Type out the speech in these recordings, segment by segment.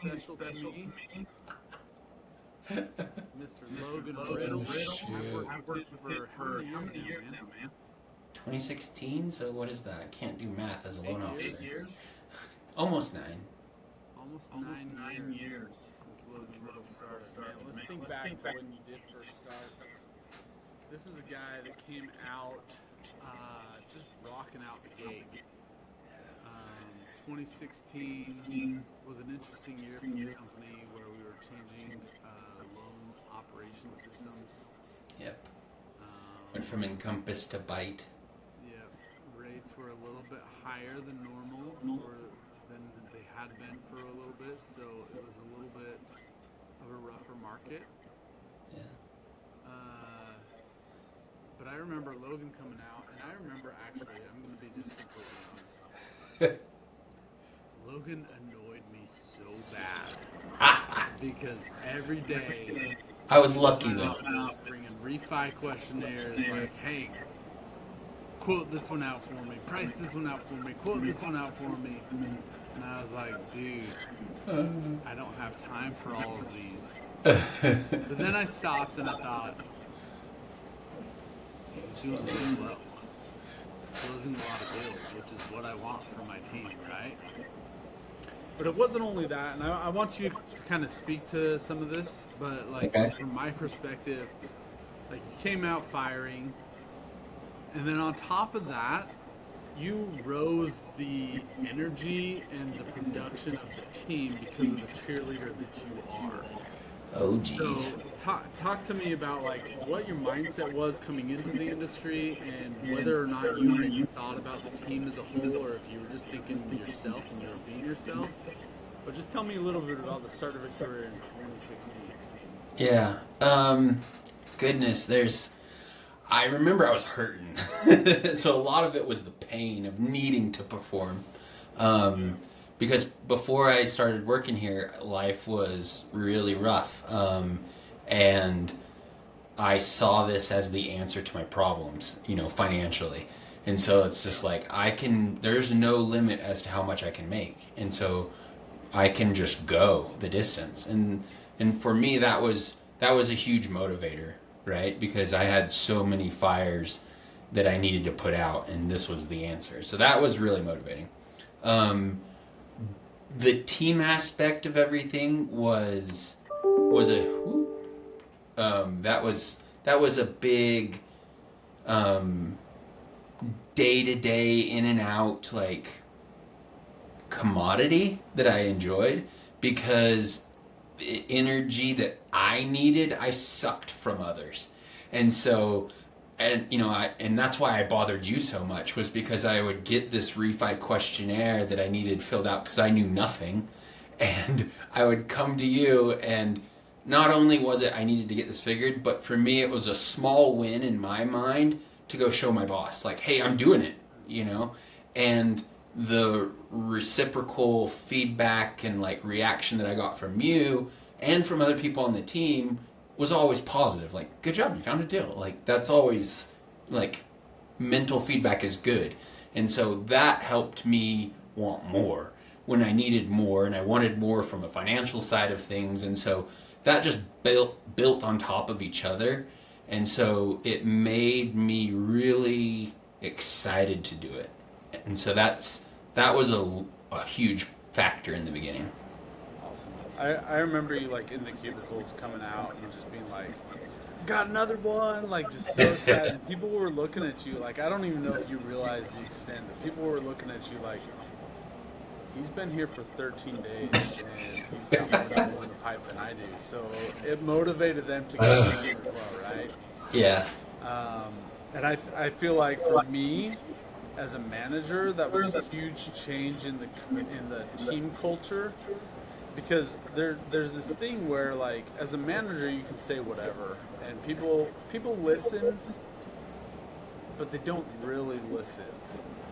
special to me. Mr. Logan Riddle. I've worked with him for how many years now, man? 2016, so what is that? I can't do math as a loan officer. 8 years? Almost 9. Almost 9 years since Logan Riddle started. Man, let's think back to when you did first start. This is a guy that came out just rocking out the gate. 2016 was an interesting year for the company where we were changing loan operation systems. Yep. Went from Encompass to Byte. Yep. Rates were a little bit higher than normal, or than they had been for a little bit, so it was a little bit of a rougher market. Yeah. But I remember Logan coming out, and I remember actually, I'm going to be just completely honest. Logan annoyed me so bad because every day I was lucky though. I was bringing refi questionnaires like, hey, quote this one out for me, price this one out for me, quote this one out for me. And I was like, dude, I don't have time for all of these. But then I stopped and I thought, he's doing really well. He's closing a lot of deals, which is what I want for my team, right? But it wasn't only that, and I want you to kind of speak to some of this, but like from my perspective, like you came out firing, and then on top of that, you rose the energy and the production of the team because of the cheerleader that you are. Oh, geez. So talk to me about like what your mindset was coming into the industry and whether or not you thought about the team as a whole or if you were just thinking to yourself and you were being yourself. But just tell me a little bit about the start of your career in 2016. Yeah. Goodness, I remember I was hurting. So a lot of it was the pain of needing to perform. Because before I started working here, life was really rough. And I saw this as the answer to my problems, financially. And so it's just like, there's no limit as to how much I can make. And so I can just go the distance. And for me, that was a huge motivator, right? Because I had so many fires that I needed to put out, and this was the answer. So that was really motivating. The team aspect of everything was a big day-to-day in and out like commodity that I enjoyed because the energy that I needed I sucked from others. And so and that's why I bothered you so much was because I would get this refi questionnaire that I needed filled out because I knew nothing, and I would come to you, and not only was it I needed to get this figured, but for me it was a small win in my mind to go show my boss, like, hey, I'm doing it, and the reciprocal feedback and like reaction that I got from you and from other people on the team was always positive. Like, good job, you found a deal. Like, that's always, like, mental feedback is good. And so that helped me want more when I needed more, and I wanted more from a financial side of things. And so that just built on top of each other. And so it made me really excited to do it. And so that was a huge factor in the beginning. I remember you like in the cubicles coming out and just being like, got another one, like just so sad. People were looking at you like, I don't even know if you realize the extent that people were looking at you like, he's been here for 13 days and he's got more in the pipe than I do. So it motivated them to get me as well, right? Yeah. And I feel like for me as a manager, that was a huge change in the team culture. Because there's this thing where, like, as a manager, you can say whatever, and people listen, but they don't really listen.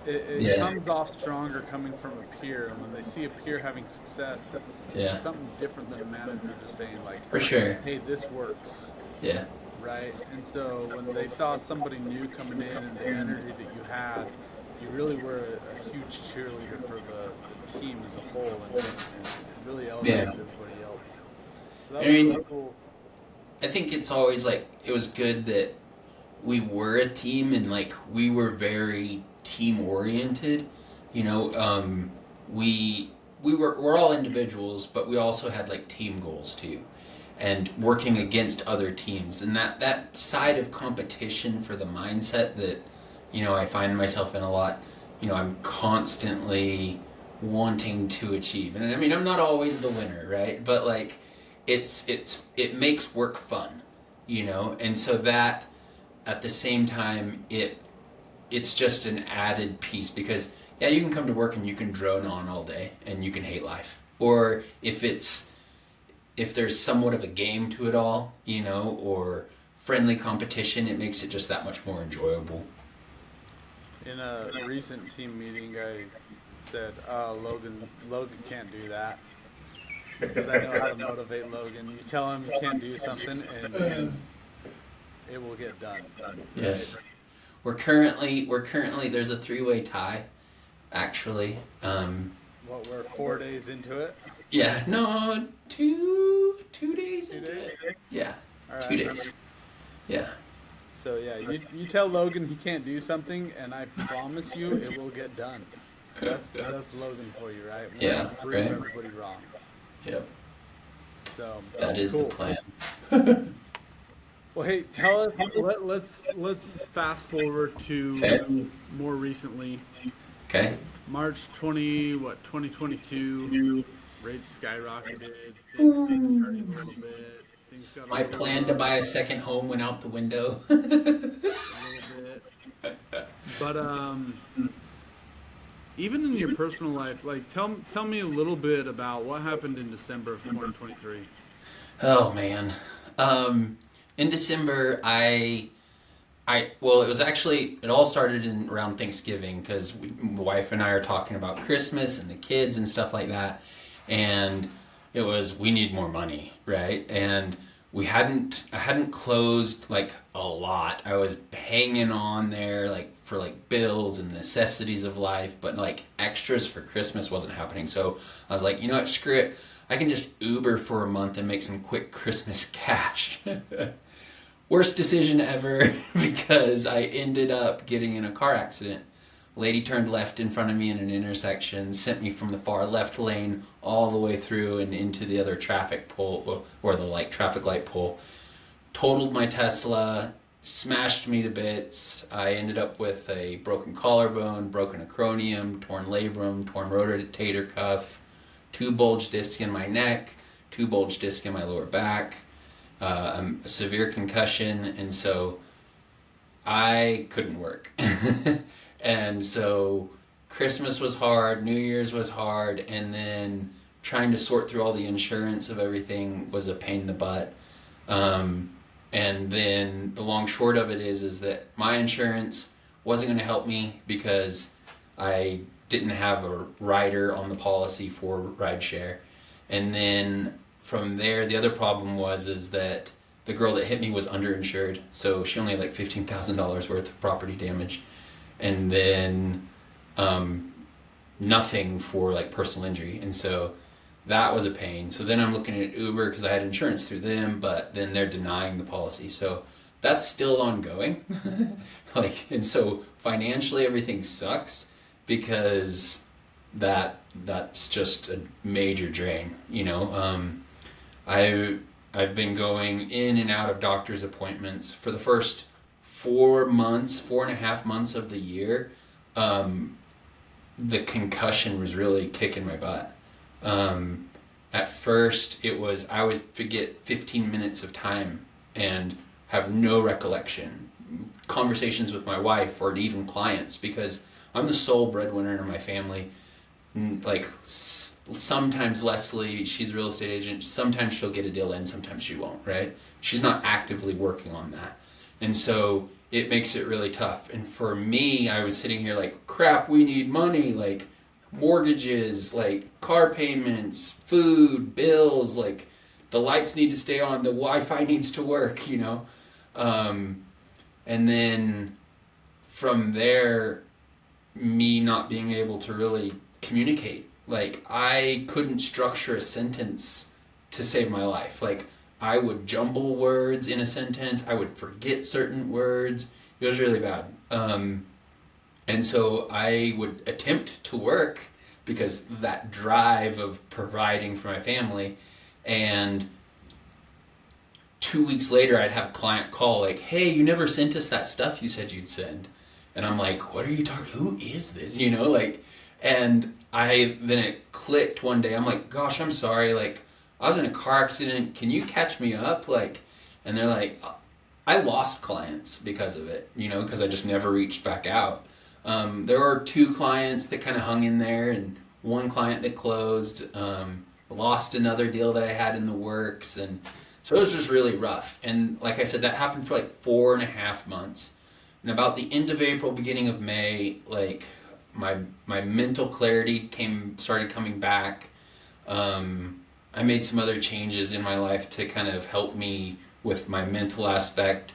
It comes off stronger coming from a peer, and when they see a peer having success, it's something different than a manager just saying, like, for sure, hey, this works. Yeah. Right? And so when they saw somebody new coming in and the energy that you had, you really were a huge cheerleader for the team as a whole, and really motivate everybody else. So that I was mean, really cool. I think it's always like it was good that we were a team and like we were very team oriented. You know, we're all individuals, but we also had like team goals too, and working against other teams, and that side of competition for the mindset that I find myself in a lot. I'm constantly wanting to achieve, and I mean I'm not always the winner, right? But like it makes work fun, and so that at the same time it's just an added piece because yeah, you can come to work and you can drone on all day and you can hate life, or if there's somewhat of a game to it all, or friendly competition, it makes it just that much more enjoyable. In a recent team meeting, I said, Logan can't do that because I know how to motivate Logan. You tell him you can't do something, and it will get done. Yes. We're currently there's a three-way tie actually. We're 4 days into it. Yeah, no, two days into it. Yeah, All right. 2 days. Yeah. So yeah, you tell Logan he can't do something, and I promise you it will get done. That's Logan for you, right? We're Yeah, gonna prove right. everybody wrong. Yep. So That is cool. the plan. Well, hey, tell us. Let's fast forward to Okay. more recently, Okay. March 2022. Rates skyrocketed. Things started a little bit. Things got a My little plan to rough, buy a second home went out the window. a little bit. But even in your personal life, like tell me a little bit about what happened in December of 2023. Oh man. In December, well, it was actually it all started around Thanksgiving because my wife and I are talking about Christmas and the kids and stuff like that, and it was we need more money, right? And I hadn't closed like a lot. I was hanging on there like for like bills and necessities of life, but like extras for Christmas wasn't happening. So I was like, you know what, screw it. I can just Uber for a month and make some quick Christmas cash. Worst decision ever because I ended up getting in a car accident. Lady turned left in front of me in an intersection, sent me from the far left lane all the way through and into the other traffic pole, or the like traffic light pole. Totaled my Tesla, smashed me to bits. I ended up with a broken collarbone, broken acromion, torn labrum, torn rotator cuff, 2 bulge discs in my neck, 2 bulge discs in my lower back, a severe concussion, and so I couldn't work. And so Christmas was hard, New Year's was hard, and then trying to sort through all the insurance of everything was a pain in the butt. And then the long short of it is that my insurance wasn't going to help me because I didn't have a rider on the policy for rideshare. And then from there, the other problem is that the girl that hit me was underinsured, so she only had like $15,000 worth of property damage, and then nothing for like personal injury, and so that was a pain. So then I'm looking at Uber because I had insurance through them, but then they're denying the policy, so that's still ongoing. And so financially everything sucks because that's just a major drain. I've been going in and out of doctor's appointments for the first 4.5 months of the year. The concussion was really kicking my butt. At first, I would forget 15 minutes of time and have no recollection. Conversations with my wife or even clients, because I'm the sole breadwinner in my family. Like sometimes Leslie, she's a real estate agent. Sometimes she'll get a deal in, sometimes she won't. Right? She's not actively working on that, and so it makes it really tough. And for me, I was sitting here like, crap. We need money, like mortgages, like car payments, food, bills. Like the lights need to stay on, the Wi-Fi needs to work. And then from there, me not being able to really communicate Like, I couldn't structure a sentence to save my life. Like, I would jumble words in a sentence. I would forget certain words. It was really bad. And so I would attempt to work because that drive of providing for my family. And 2 weeks later, I'd have a client call like, hey, you never sent us that stuff you said you'd send. And I'm like, what are you talking? Who is this? You know, like, and then it clicked one day. I'm like, gosh, I'm sorry. Like, I was in a car accident. Can you catch me up? Like, and they're like, I lost clients because of it, you know, because I just never reached back out. There were 2 clients that kind of hung in there, and 1 client that closed. Lost another deal that I had in the works, and so it was just really rough. And like I said, that happened for like 4.5 months. And about the end of April, beginning of May, like my mental clarity started coming back. I made some other changes in my life to kind of help me with my mental aspect.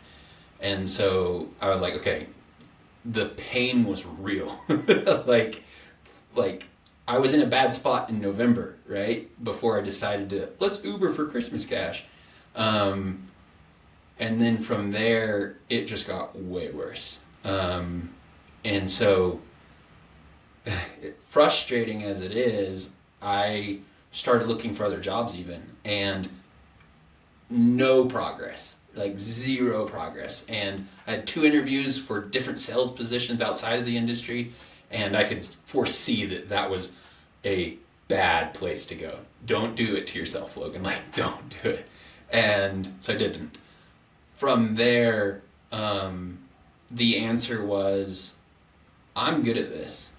And so I was like, okay, the pain was real. like I was in a bad spot in November, right? Before I decided to, let's Uber for Christmas cash. And then from there, it just got way worse. And so, frustrating as it is, I started looking for other jobs even, and no progress, like 0 progress. And I had 2 interviews for different sales positions outside of the industry, and I could foresee that was a bad place to go. Don't do it to yourself, Logan. Like, don't do it. And so I didn't. From there, the answer was, I'm good at this.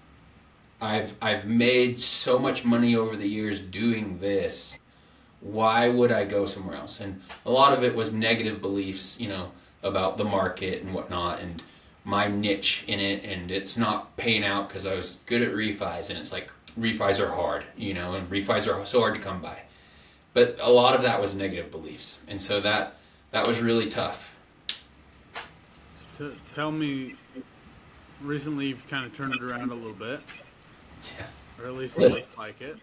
I've made so much money over the years doing this. Why would I go somewhere else? And a lot of it was negative beliefs, you know, about the market and whatnot, and my niche in it, and it's not paying out because I was good at refis, and it's like, refis are hard, you know, and refis are so hard to come by. But a lot of that was negative beliefs, and so that was really tough. So tell me, recently you've kind of turned it around a little bit. Yeah. Or at least it looks like it.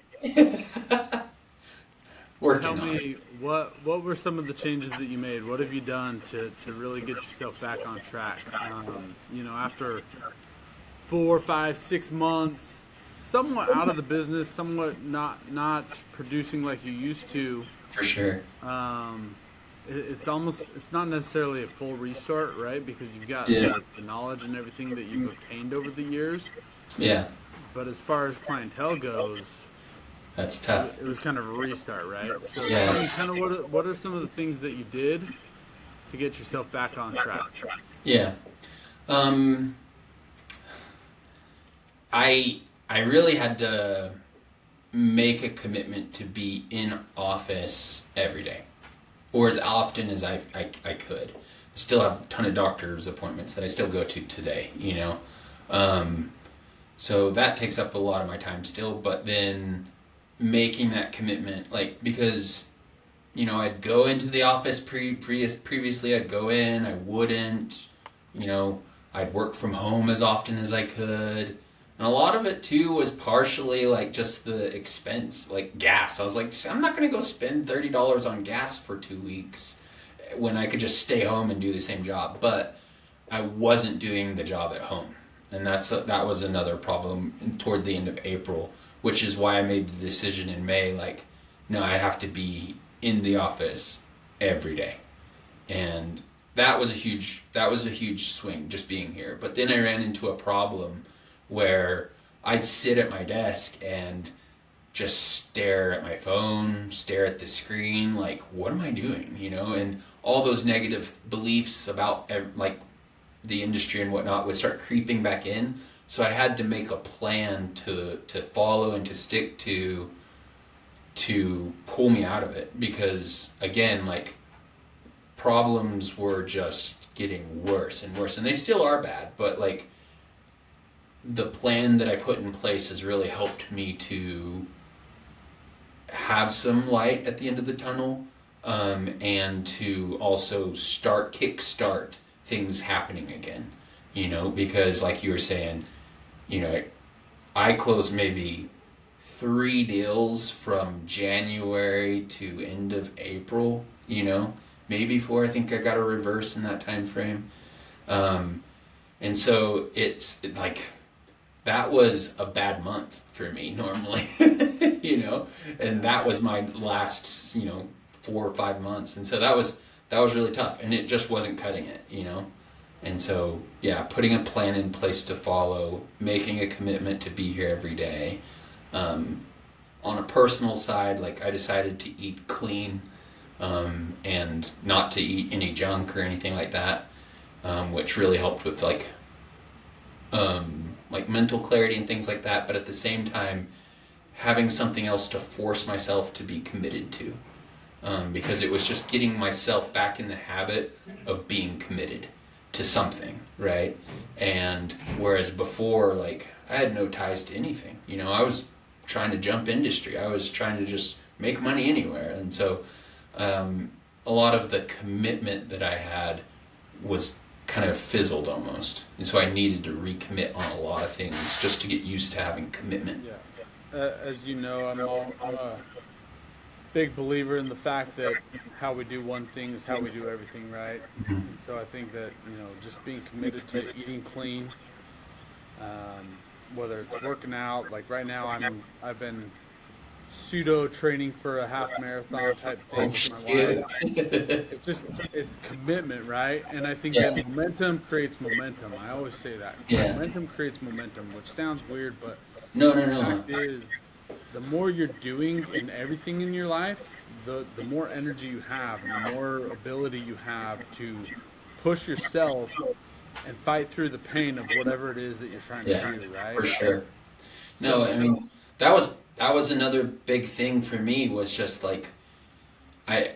Working Tell me, what were some of the changes that you made? What have you done to really get yourself back on track? You know, after 4, 5, 6 months, somewhat out of the business, somewhat not producing like you used to. For sure. It's not necessarily a full restart, right? Because you've got Yeah. the knowledge and everything that you've obtained over the years. Yeah. But as far as clientele goes, That's tough. it was kind of a restart, right? So Yeah. tell me kind of what are some of the things that you did to get yourself back on track? Yeah. I really had to make a commitment to be in office every day, or as often as I could. I still have a ton of doctor's appointments that I still go to today, you know. So that takes up a lot of my time still, but then making that commitment, like, because, you know, I'd go into the office previously, I'd go in, I wouldn't, you know, I'd work from home as often as I could. And a lot of it too was partially like just the expense, like gas. I was like, I'm not going to go spend $30 on gas for 2 weeks when I could just stay home and do the same job. But I wasn't doing the job at home. And that was another problem toward the end of April, which is why I made the decision in May, like, no, I have to be in the office every day. And that was a huge swing, just being here. But then I ran into a problem where I'd sit at my desk and just stare at my phone, stare at the screen, like, what am I doing, you know? And all those negative beliefs about, like, the industry and whatnot would start creeping back in. So I had to make a plan to follow and to stick to pull me out of it, because again, like, problems were just getting worse and worse, and they still are bad, but like, the plan that I put in place has really helped me to have some light at the end of the tunnel, and to also kickstart things happening again, you know, because like you were saying, you know, I closed maybe 3 deals from January to end of April, maybe 4. I think I got a reverse in that time frame. And so it's like, that was a bad month for me normally, and that was my last, 4 or 5 months. And so that was really tough, and it just wasn't cutting it, And so, putting a plan in place to follow, making a commitment to be here every day. On a personal side, like, I decided to eat clean, and not to eat any junk or anything like that, which really helped with like mental clarity and things like that. But at the same time, having something else to force myself to be committed to, because it was just getting myself back in the habit of being committed to something, right? And whereas before, like, I had no ties to anything, I was trying to jump industry. I was trying to just make money anywhere. And so a lot of the commitment that I had was kind of fizzled almost. And so I needed to recommit on a lot of things just to get used to having commitment. Yeah. As you know, I'm a big believer in the fact that how we do one thing is how we do everything, right? Mm-hmm. And so I think that, just being committed to eating clean, whether it's working out, like right now I've been pseudo training for a half marathon type thing with my wife. It's commitment, right? And I think that momentum creates momentum. I always say that. Momentum creates momentum, which sounds weird, but No. the fact is, the more you're doing in everything in your life, the more energy you have and the more ability you have to push yourself and fight through the pain of whatever it is that you're trying to do, right? For sure. No, I mean, that was another big thing for me, was just like, I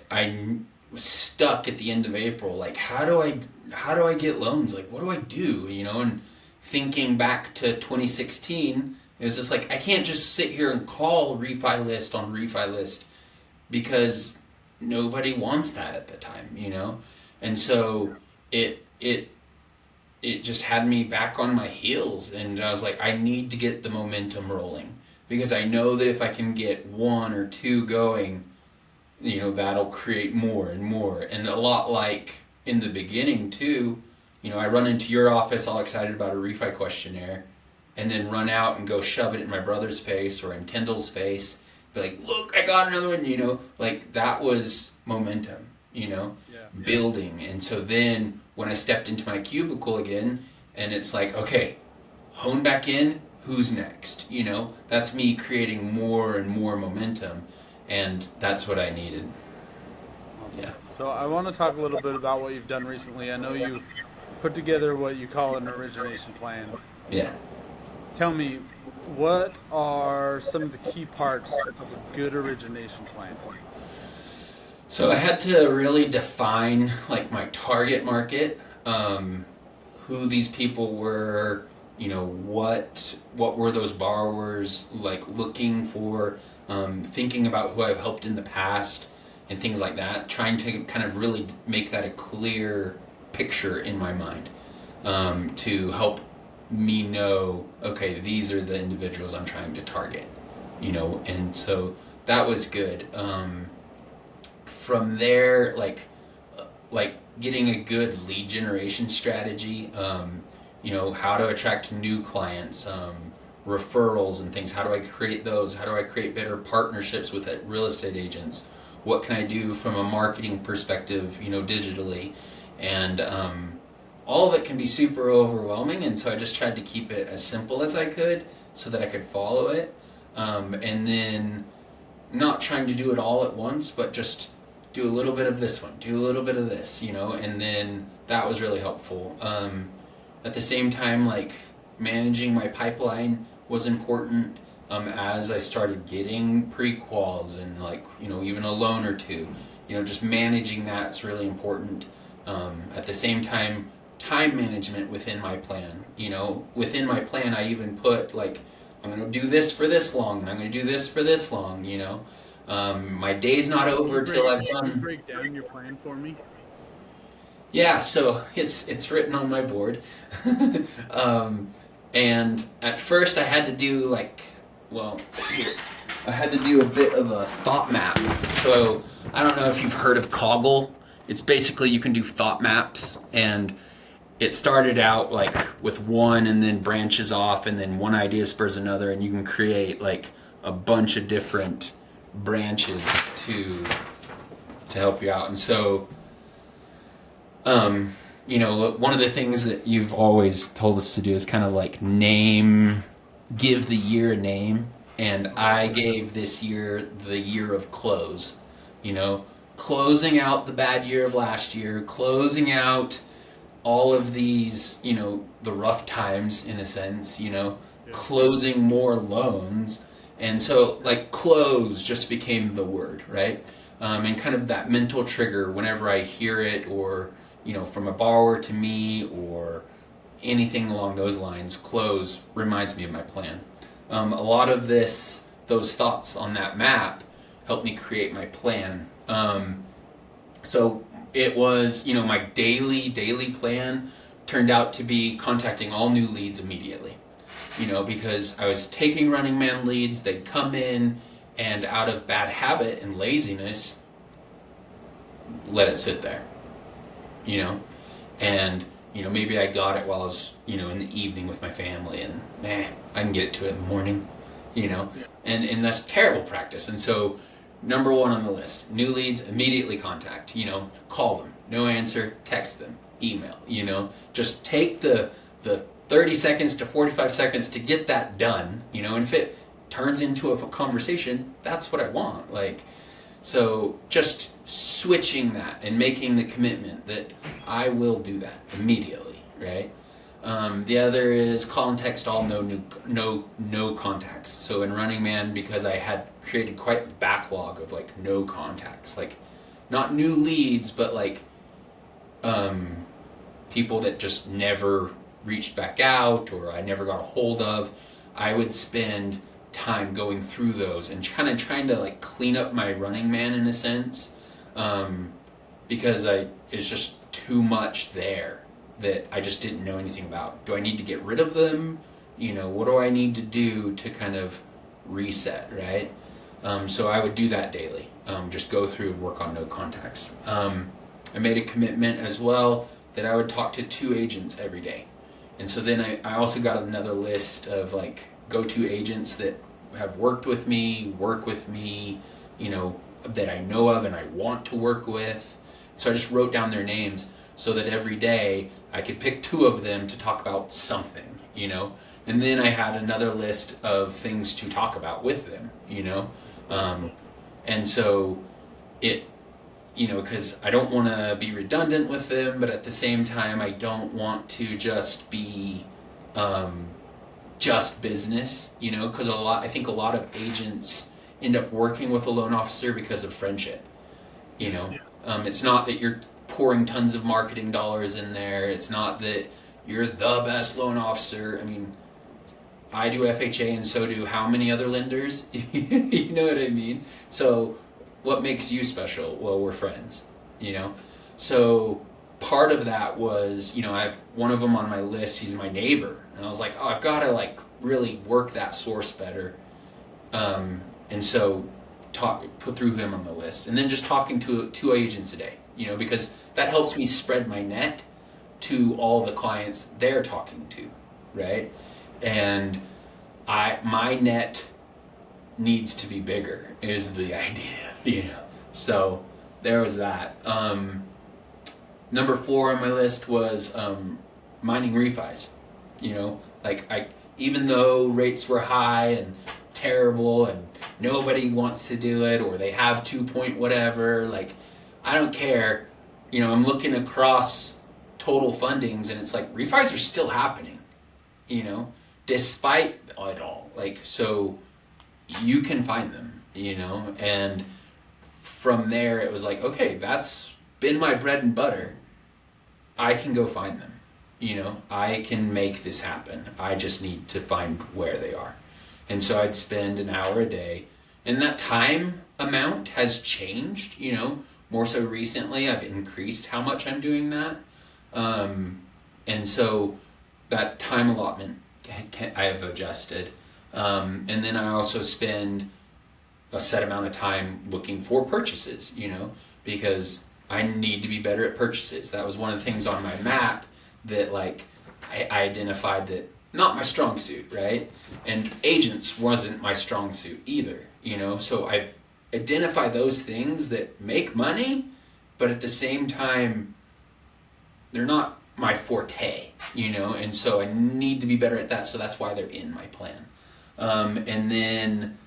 was stuck at the end of April. Like, how do I get loans? Like, what do I do? And thinking back to 2016, it was just like, I can't just sit here and call refi list on refi list, because nobody wants that at the time, And so it just had me back on my heels, and I was like, I need to get the momentum rolling, because I know that if I can get 1 or 2 going, that'll create more and more. And a lot like in the beginning too, I run into your office all excited about a refi questionnaire, and then run out and go shove it in my brother's face or in Kendall's face, be like, look, I got another one, like, that was momentum, building. And so then when I stepped into my cubicle again, and it's like, okay, hone back in, who's next? That's me creating more and more momentum, and that's what I needed. Awesome. Yeah. So I want to talk a little bit about what you've done recently. I know you put together what you call an origination plan. Yeah. Tell me, what are some of the key parts of a good origination plan? So I had to really define, like, my target market, who these people were, what were those borrowers like looking for, thinking about who I've helped in the past and things like that, trying to kind of really make that a clear picture in my mind, to help me know, okay, these are the individuals I'm trying to target, and so that was good. From there, like getting a good lead generation strategy, how to attract new clients, referrals and things. How do I create those? How do I create better partnerships with real estate agents? What can I do from a marketing perspective, digitally? And all of it can be super overwhelming, and so I just tried to keep it as simple as I could so that I could follow it, and then not trying to do it all at once, but just do a little bit of this one, do a little bit of this, and then that was really helpful. At the same time, like, managing my pipeline was important, as I started getting pre-quals and, like, even a loan or two, just managing that's really important. At the same time, time management within my plan. Within my plan, I even put, like, I'm going to do this for this long, and I'm going to do this for this long, My day's not over till I've done... Can you break down your plan for me? Yeah, so it's written on my board. And at first I had to do, like, well, here, I had to do a bit of a thought map. So I don't know if you've heard of Coggle. It's basically you can do thought maps, and it started out like with one and then branches off, and then one idea spurs another, and you can create like a bunch of different branches to help you out. And so one of the things that you've always told us to do is kind of like give the year a name. And I gave this year the year of close, closing out the bad year of last year, closing out all of these, the rough times in a sense, closing more loans. And so like close just became the word, right? And kind of that mental trigger whenever I hear it, or, from a borrower to me or anything along those lines, close reminds me of my plan. A lot of those thoughts on that map helped me create my plan. So it was, my daily plan turned out to be contacting all new leads immediately, because I was taking Running Man leads, they'd come in, and out of bad habit and laziness, let it sit there, and maybe I got it while I was, in the evening with my family, and I can get to it in the morning, and that's terrible practice. And so number one on the list, new leads, immediately contact, call them, no answer, text them, email, just take the 30 seconds to 45 seconds to get that done, and if it turns into a conversation, that's what I want. So just switching that and making the commitment that I will do that immediately, right? The other is call and text all no contacts. So in Running Man, because I had created quite a backlog of no contacts, not new leads, but people that just never reached back out or I never got a hold of, I would spend time going through those and kind of trying to clean up my Running Man in a sense, because it's just too much there that I just didn't know anything about. Do I need to get rid of them? What do I need to do to kind of reset, right? So I would do that daily, just go through and work on no contacts. I made a commitment as well that I would talk to 2 agents every day. And so then I also got another list of go-to agents that have work with me, that I know of and I want to work with. So I just wrote down their names so that every day I could pick 2 of them to talk about something, And then I had another list of things to talk about with them, And so it, because I don't want to be redundant with them, but at the same time I don't want to just be just business, because I think a lot of agents end up working with a loan officer because of friendship, It's not that you're pouring tons of marketing dollars in there. It's not that you're the best loan officer. I mean, I do FHA and so do how many other lenders? You know what I mean? So what makes you special? Well, we're friends, So part of that was, I have one of them on my list. He's my neighbor. And I was like, oh, I've got to really work that source better. And so put through him on the list. And then just talking to 2 agents a day, because that helps me spread my net to all the clients they're talking to, right? And my net needs to be bigger is the idea, So there was that. Number 4 on my list was mining refis. Even though rates were high and terrible and nobody wants to do it, or they have 2 point whatever, I don't care. I'm looking across total fundings and it's refis are still happening, despite it all. So you can find them, and from there it was okay, that's been my bread and butter. I can go find them. I can make this happen. I just need to find where they are. And so I'd spend an hour a day. And that time amount has changed, more so recently. I've increased how much I'm doing that. And so that time allotment I have adjusted. And then I also spend a set amount of time looking for purchases, because I need to be better at purchases. That was one of the things on my map that like I identified that not my strong suit, right? And agents wasn't my strong suit either, So I've identified those things that make money, but at the same time, they're not my forte, And so I need to be better at that. So that's why they're in my plan. And then,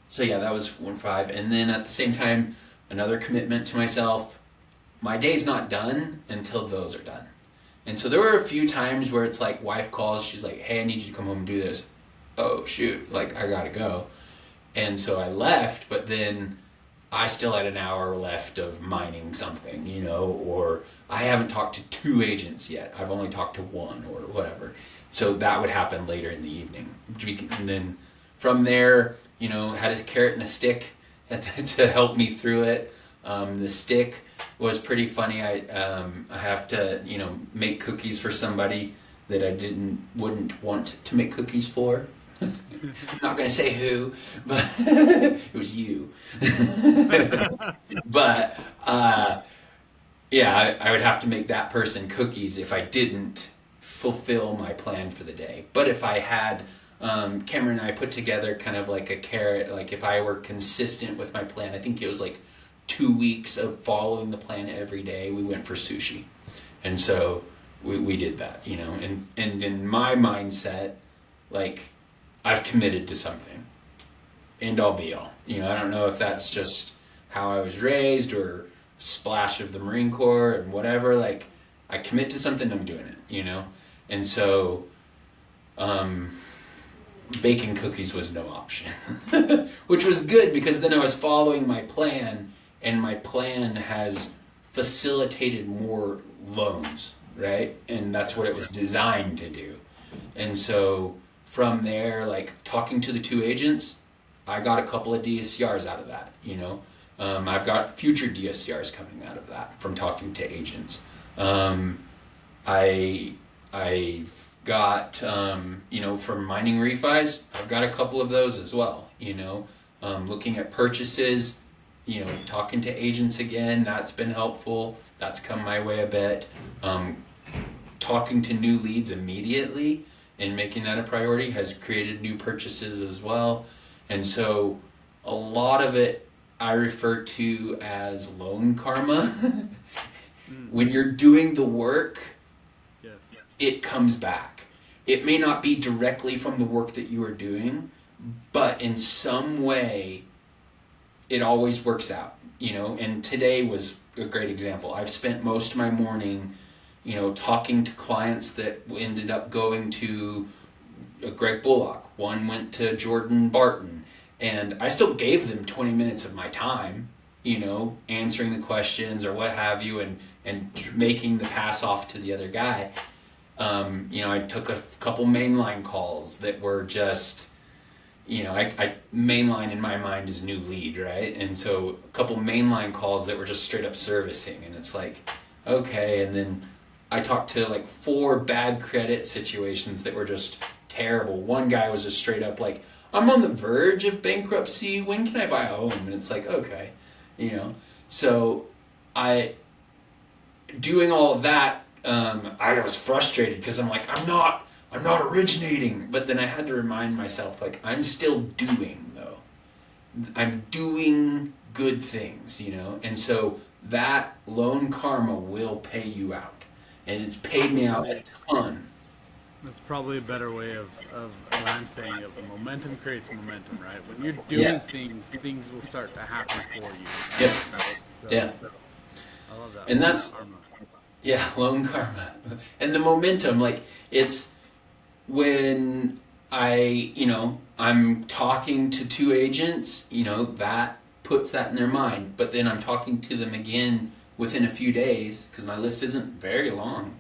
so yeah, that was 1-5. And then at the same time, another commitment to myself, my day's not done until those are done. And so there were a few times where it's like wife calls, she's like, hey, I need you to come home and do this. Oh, shoot, like I gotta go. And so I left, but then I still had an hour left of mining something, or I haven't talked to 2 agents yet. I've only talked to 1 or whatever. So that would happen later in the evening. And then from there, had a carrot and a stick to help me through it. The stick was pretty funny. I have to, make cookies for somebody that I wouldn't want to make cookies for. I'm not going to say who, but it was you. But yeah, I would have to make that person cookies if I didn't fulfill my plan for the day. But if I had, Cameron and I put together kind of like a carrot, like if I were consistent with my plan, I think it was like 2 weeks of following the plan every day, we went for sushi. And so we did that, and in my mindset, like I've committed to something, end all be all. I don't know if that's just how I was raised or splash of the Marine Corps and whatever, like I commit to something, I'm doing it, And so baking cookies was no option, which was good because then I was following my plan, and my plan has facilitated more loans, right? And that's what it was designed to do. And so from there, like talking to the 2 agents, I got a couple of DSCRs out of that, I've got future DSCRs coming out of that from talking to agents. I've got, from mining refis, I've got a couple of those as well, looking at purchases, talking to agents again, that's been helpful. That's come my way a bit. Talking to new leads immediately and making that a priority has created new purchases as well. And so a lot of it I refer to as loan karma. When you're doing the work, Yes. it comes back. It may not be directly from the work that you are doing, but in some way, it always works out, and today was a great example. I've spent most of my morning, talking to clients that ended up going to Greg Bullock. One went to Jordan Barton, and I still gave them 20 minutes of my time, answering the questions or what have you, and making the pass off to the other guy. I took a couple mainline calls that were just, I mainline in my mind is new lead, right? And so a couple mainline calls that were just straight up servicing, and it's like, okay. And then I talked to like 4 bad credit situations that were just terrible. One guy was just straight up like, I'm on the verge of bankruptcy, when can I buy a home? And it's like, okay, so doing all of that, I was frustrated because I'm like, I'm not originating. But then I had to remind myself, like, I'm still doing, though. I'm doing good things, And so that loan karma will pay you out. And it's paid me out a ton. That's probably a better way of what I'm saying is the momentum creates momentum, right? When you're doing things will start to happen for you. Yep. Right? Yeah. I love that. And that's, loan karma. And the momentum, like, it's when I'm talking to 2 agents, that puts that in their mind. But then I'm talking to them again within a few days, because my list isn't very long,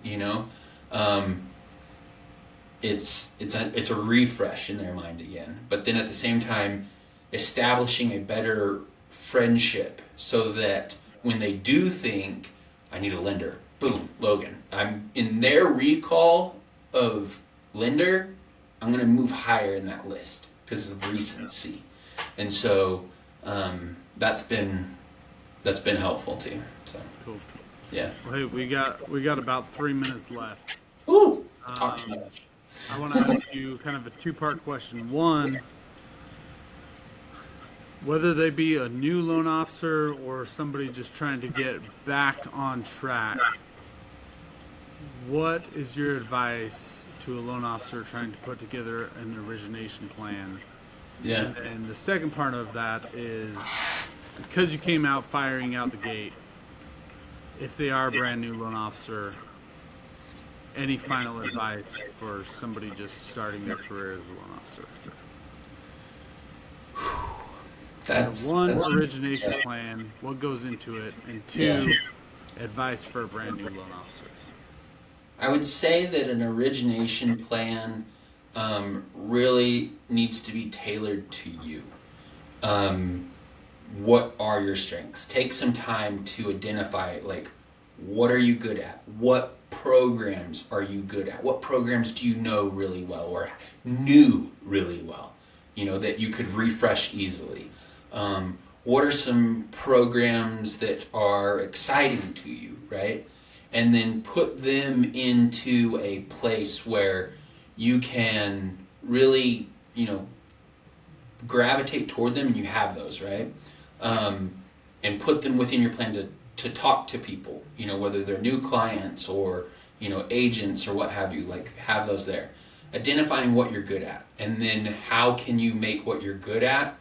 it's a refresh in their mind again. But then at the same time, establishing a better friendship so that when they do think, I need a lender, boom, Logan. I'm in their recall of lender, I'm going to move higher in that list because of recency. And so That's been helpful too. So Cool. yeah. Well, hey, we got about 3 minutes left. Ooh, talk too much. I want to ask you kind of a two-part question. One, whether they be a new loan officer or somebody just trying to get back on track, what is your advice to a loan officer trying to put together an origination plan? Yeah. And the second part of that is, because you came out firing out the gate, if they are a brand new loan officer, any final advice for somebody just starting their career as a loan officer? That's origination plan, what goes into it, and two, advice for a brand new loan officer. I would say that an origination plan really needs to be tailored to you. What are your strengths? Take some time to identify, like, what are you good at? What programs are you good at? What programs do you know really well or knew really well, that you could refresh easily? What are some programs that are exciting to you, right? And then put them into a place where you can really, gravitate toward them, and you have those, right? And put them within your plan to talk to people, whether they're new clients or, agents or what have you, like have those there. Identifying what you're good at, and then how can you make what you're good at,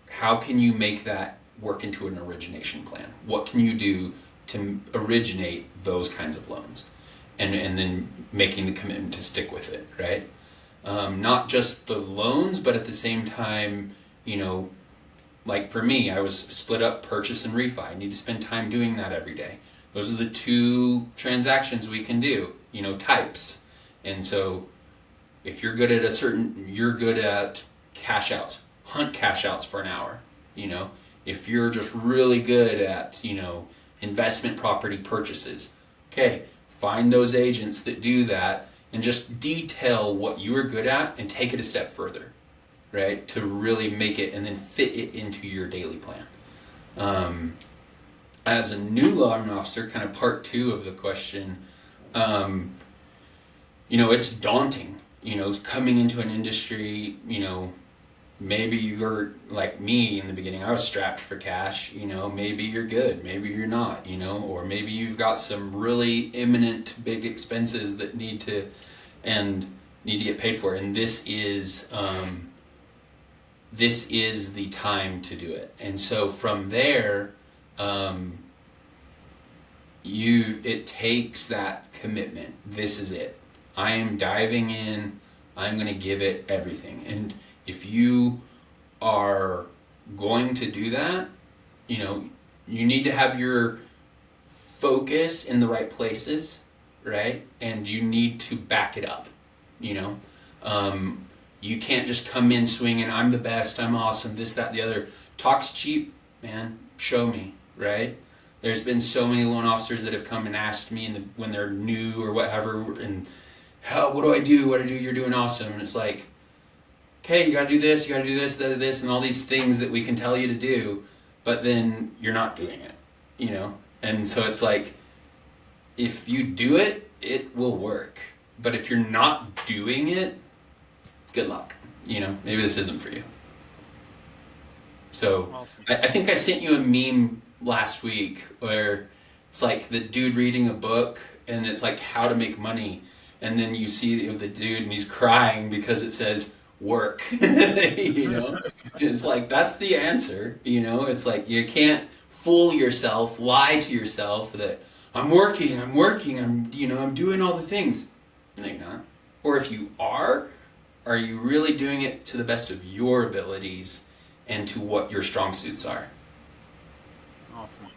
how can you make that work into an origination plan? What can you do to originate those kinds of loans? And then making the commitment to stick with it, right? Not just the loans, but at the same time, like for me, I was split up purchase and refi. I need to spend time doing that every day. Those are the two transactions we can do, types. And so if you're good at you're good at cash outs, hunt cash outs for an hour, If you're just really good at, investment property purchases, okay, find those agents that do that and just detail what you are good at and take it a step further, right? To really make it and then fit it into your daily plan. As a new loan officer, kind of part two of the question, it's daunting, coming into an industry, maybe you're like me in the beginning. I was strapped for cash, maybe you're good, maybe you're not, or maybe you've got some really imminent big expenses that need to get paid for. And this is the time to do it. And so from there, it takes that commitment. This is it. I am diving in. I'm going to give it everything. And if you are going to do that, you need to have your focus in the right places, right? And you need to back it up, You can't just come in swinging, I'm the best, I'm awesome, this, that, the other. Talk's cheap, man. Show me, right? There's been so many loan officers that have come and asked me when they're new or whatever, and what do I do? You're doing awesome. And it's like, okay, you gotta do this, this, and all these things that we can tell you to do, but then you're not doing it, And so it's like, if you do it, it will work. But if you're not doing it, good luck. Maybe this isn't for you. So awesome. I think I sent you a meme last week where it's like the dude reading a book and it's like how to make money. And then you see the dude and he's crying because it says work, It's like, that's the answer, It's like, you can't fool yourself, lie to yourself that I'm working, I'm doing all the things. No, you're not. Or if you are you really doing it to the best of your abilities and to what your strong suits are? Awesome.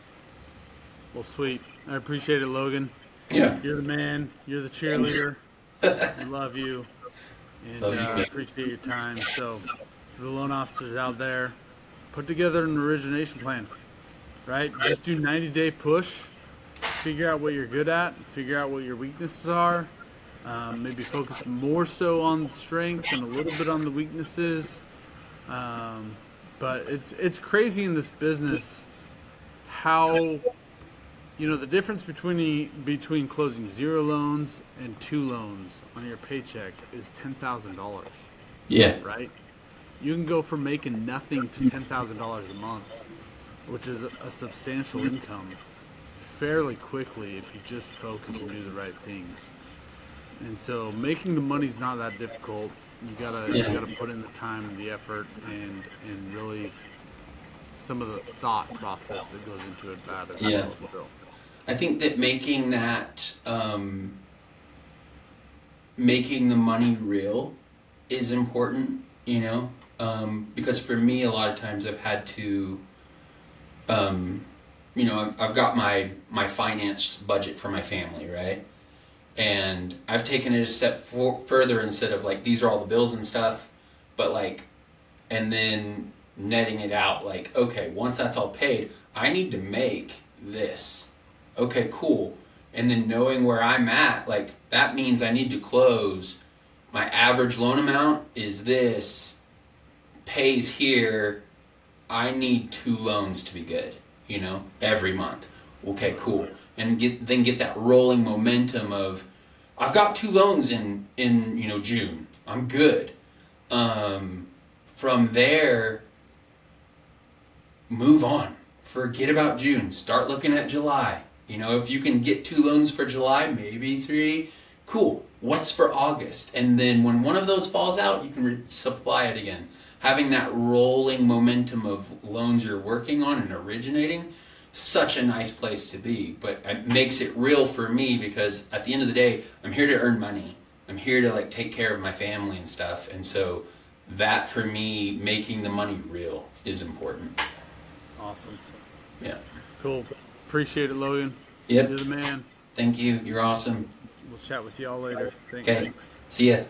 Well, sweet. I appreciate it, Logan. Yeah. You're the man. You're the cheerleader. I love you. And I appreciate your time. So, for the loan officers out there, put together an origination plan, right? Just do 90-day push. Figure out what you're good at. Figure out what your weaknesses are. Maybe focus more so on the strengths and a little bit on the weaknesses. But it's crazy in this business how, the difference between closing 0 loans and 2 loans on your paycheck is $10,000. Yeah. Right? You can go from making nothing to $10,000 a month, which is a substantial income, fairly quickly if you just focus and do the right things. And so making the money's not that difficult. You gotta put in the time and the effort and really some of the thought process that goes into it bad as well. So. I think that making the money real is important, because for me, a lot of times I've had to, I've got my finance budget for my family, right? And I've taken it a step further instead of like, these are all the bills and stuff, but like, and then netting it out like, okay, once that's all paid, I need to make this. Okay, cool. And then knowing where I'm at, like, that means I need to close. My average loan amount is this, pays here. I need 2 loans to be good, every month. Okay, cool. And get that rolling momentum of, I've got 2 loans in June. I'm good. From there, move on. Forget about June. Start looking at July. If you can get 2 loans for July, maybe 3, cool. What's for August? And then when one of those falls out, you can supply it again. Having that rolling momentum of loans you're working on and originating, such a nice place to be. But it makes it real for me because at the end of the day, I'm here to earn money. I'm here to like take care of my family and stuff. And so that for me, making the money real is important. Awesome. Yeah. Cool. Appreciate it, Logan. Yep. You're the man. Thank you. You're awesome. We'll chat with y'all later. Thanks. Okay. See ya.